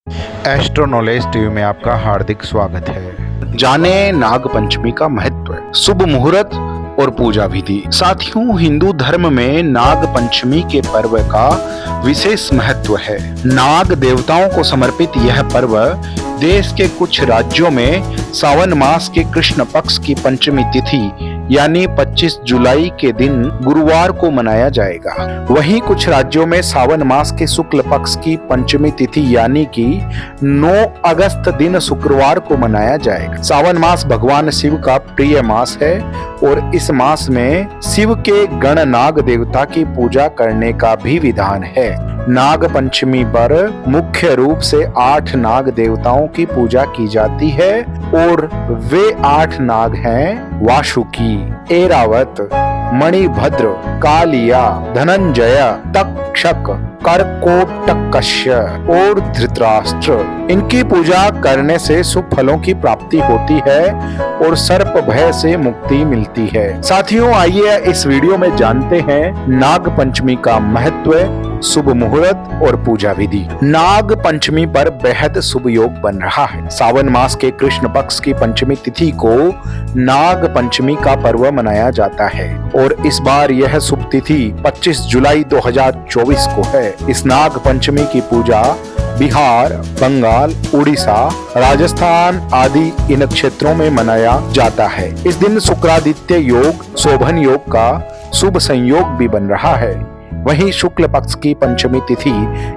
Astro knowledge TV में आपका हार्दिक स्वागत है। जाने नाग पंचमी का महत्व, शुभ मुहूर्त और पूजा विधि। साथियों, हिंदू धर्म में नाग पंचमी के पर्व का विशेष महत्व है। नाग देवताओं को समर्पित यह पर्व देश के कुछ राज्यों में सावन मास के कृष्ण पक्ष की पंचमी तिथि यानी 25 जुलाई के दिन गुरुवार को मनाया जाएगा। वहीं कुछ राज्यों में सावन मास के शुक्ल पक्ष की पंचमी तिथि यानी कि 9 अगस्त दिन शुक्रवार को मनाया जाएगा। सावन मास भगवान शिव का प्रिय मास है और इस मास में शिव के गण नाग देवता की पूजा करने का भी विधान है। नाग पंचमी पर मुख्य रूप से 8 नाग देवताओं की पूजा की जाती है और वे 8 नाग हैं वासुकी, ऐरावत, मणिभद्र, कालिया, धनंजय, तक्षक, करकोटकस्य और धृतराष्ट्र। इनकी पूजा करने से शुभ फलों की प्राप्ति होती है और सर्प भय से मुक्ति मिलती है। साथियों, आइए इस वीडियो में जानते हैं नाग पंचमी का महत्व, शुभ मुहूर्त और पूजा विधि। नाग पंचमी पर बेहद शुभ योग बन रहा है। सावन मास के कृष्ण पक्ष की पंचमी तिथि को नाग पंचमी का पर्व मनाया जाता है और इस बार यह शुभ तिथि 25 जुलाई 2024 को है। इस नाग पंचमी की पूजा बिहार, बंगाल, उड़ीसा, राजस्थान आदि इन क्षेत्रों में मनाया जाता है। इस दिन शुक्रादित्य योग, शोभन योग का शुभ संयोग भी बन रहा है। वहीं शुक्ल पक्ष की पंचमी तिथि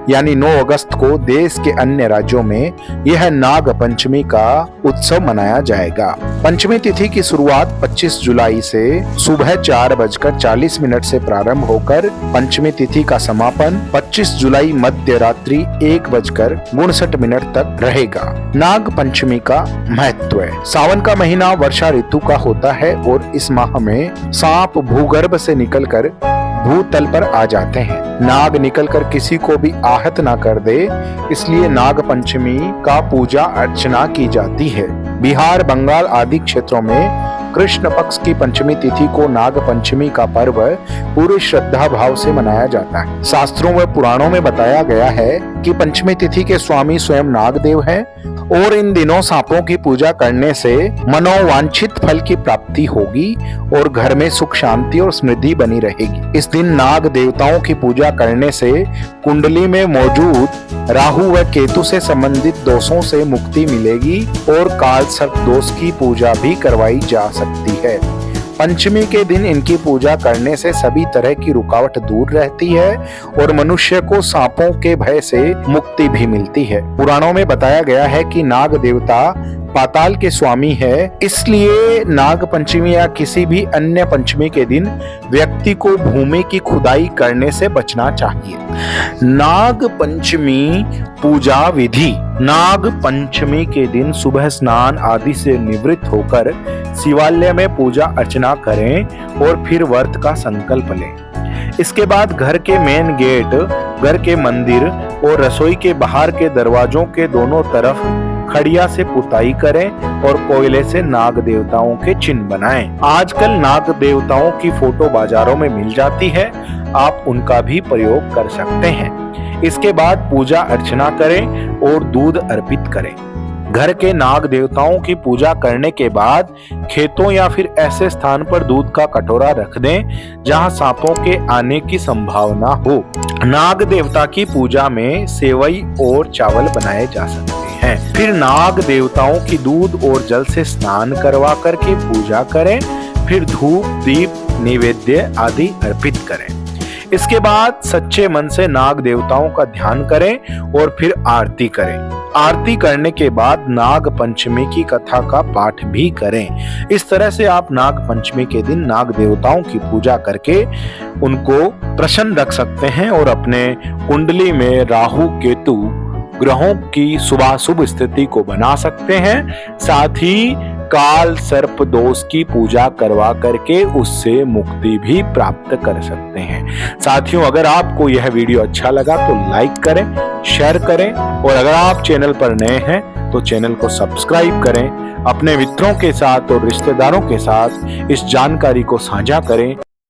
यानी 9 अगस्त को देश के अन्य राज्यों में यह नाग पंचमी का उत्सव मनाया जाएगा। पंचमी तिथि की शुरुआत 25 जुलाई से सुबह 4:40 से प्रारंभ होकर पंचमी तिथि का समापन 25 जुलाई मध्य रात्रि 1:59 तक रहेगा। नाग पंचमी का महत्व, सावन का महीना वर्षा ऋतु का होता है और इस माह में सांप भूगर्भ से निकलकर भूतल पर आ जाते हैं। नाग निकलकर किसी को भी आहत ना कर दे, इसलिए नाग पंचमी का पूजा अर्चना की जाती है। बिहार, बंगाल आदि क्षेत्रों में कृष्ण पक्ष की पंचमी तिथि को नाग पंचमी का पर्व पूरी श्रद्धा भाव से मनाया जाता है। शास्त्रों व पुराणों में बताया गया है कि पंचमी तिथि के स्वामी स्वयं नागदेव हैं और इन दिनों सांपों की पूजा करने से मनोवांछित फल की प्राप्ति होगी और घर में सुख शांति और समृद्धि बनी रहेगी। इस दिन नाग देवताओं की पूजा करने से कुंडली में मौजूद राहु व केतु से संबंधित दोषों से मुक्ति मिलेगी और काल सर्प दोष की पूजा भी करवाई जा सकती है। पंचमी के दिन इनकी पूजा करने से सभी तरह की रुकावट दूर रहती है और मनुष्य को सांपों के भय से मुक्ति भी मिलती है। पुराणों में बताया गया है कि नाग देवता पाताल के स्वामी है, इसलिए नाग पंचमी या किसी भी अन्य पंचमी के दिन व्यक्ति को भूमि की खुदाई करने से बचना चाहिए। नाग पंचमी पूजा विधि, नाग पंचमी के दिन सुबह स्नान आदि से निवृत्त होकर शिवालय में पूजा अर्चना करें और फिर व्रत का संकल्प लें। इसके बाद घर के मेन गेट, घर के मंदिर और रसोई के बाहर के दरवाजों के दोनों तरफ खड़िया से पुताई करें और कोयले से नाग देवताओं के चिन्ह बनाएं। आजकल नाग देवताओं की फोटो बाजारों में मिल जाती है, आप उनका भी प्रयोग कर सकते हैं। इसके बाद पूजा अर्चना करें और दूध अर्पित करें। घर के नाग देवताओं की पूजा करने के बाद खेतों या फिर ऐसे स्थान पर दूध का कटोरा रख दें जहां सांपों के आने की संभावना हो। नाग देवता की पूजा में सेवई और चावल बनाए जा सकते हैं। फिर नाग देवताओं की दूध और जल से स्नान करवा करके पूजा करें, फिर धूप, दीप, नैवेद्य आदि अर्पित करें। इसके बाद सच्चे मन से नाग देवताओं का ध्यान करें और फिर आरती करें। आरती करने के बाद नाग पंचमी की कथा का पाठ भी करें। इस तरह से आप नाग पंचमी के दिन नाग देवताओं की पूजा करके उनको प्रसन्न रख सकते हैं और अपने कुंडली में राहु केतु ग्रहों की शुभाशुभ स्थिति को बना सकते हैं। साथ ही काल सर्प दोष की पूजा करवा करके उससे मुक्ति भी प्राप्त कर सकते हैं। साथियों, अगर आपको यह वीडियो अच्छा लगा तो लाइक करें, शेयर करें और अगर आप चैनल पर नए हैं तो चैनल को सब्सक्राइब करें। अपने मित्रों के साथ और रिश्तेदारों के साथ इस जानकारी को साझा करें।